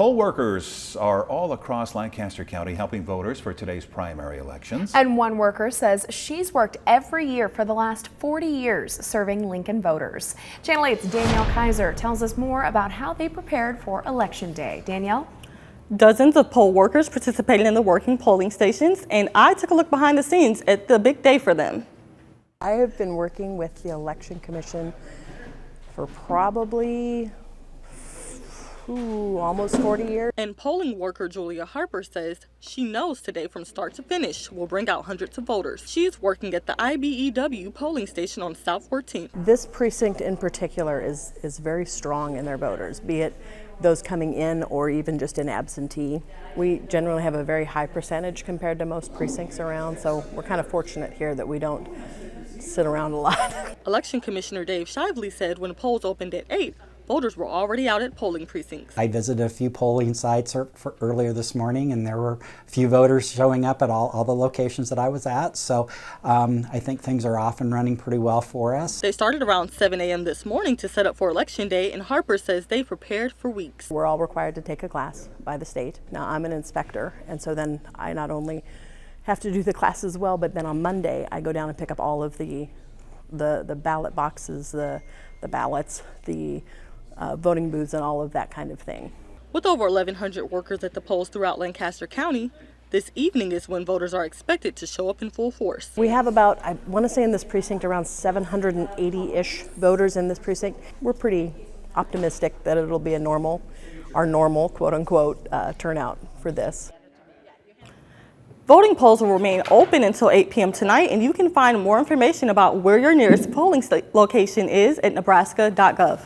Poll workers are all across Lancaster County helping voters for today's primary elections. And one worker says she's worked every year for the last 40 years serving Lincoln voters. Channel 8's Danielle Kaiser tells us more about how they prepared for Election Day. Danielle? Dozens of poll workers participated in the working polling stations, and I took a look behind the scenes at the big day for them. I have been working with the Election Commission for probably almost 40 years. And polling worker Julia Harper says she knows today from start to finish will bring out hundreds of voters. She's working at the IBEW polling station on South 14th. This precinct in particular is very strong in their voters, be it those coming in or even just in absentee. We generally have a very high percentage compared to most precincts around, so we're kind of fortunate here that we don't sit around a lot. Election Commissioner Dave Shively said when polls opened at 8, voters were already out at polling precincts. I visited a few polling sites earlier this morning, and there were a few voters showing up at all the locations that I was at. So I think things are off and running pretty well for us. They started around 7 a.m. this morning to set up for Election Day, and Harper says they prepared for weeks. We're all required to take a class by the state. Now I'm an inspector, and so then I not only have to do the class as well, but then on Monday I go down and pick up all of the ballot boxes, the ballots, the voting booths, and all of that kind of thing. With over 1,100 workers at the polls throughout Lancaster County, this evening is when voters are expected to show up in full force. We have about, I want to say in this precinct, around 780-ish voters in this precinct. We're pretty optimistic that it'll be our normal, quote-unquote, turnout for this. Voting polls will remain open until 8 p.m. tonight, and you can find more information about where your nearest polling location is at nebraska.gov.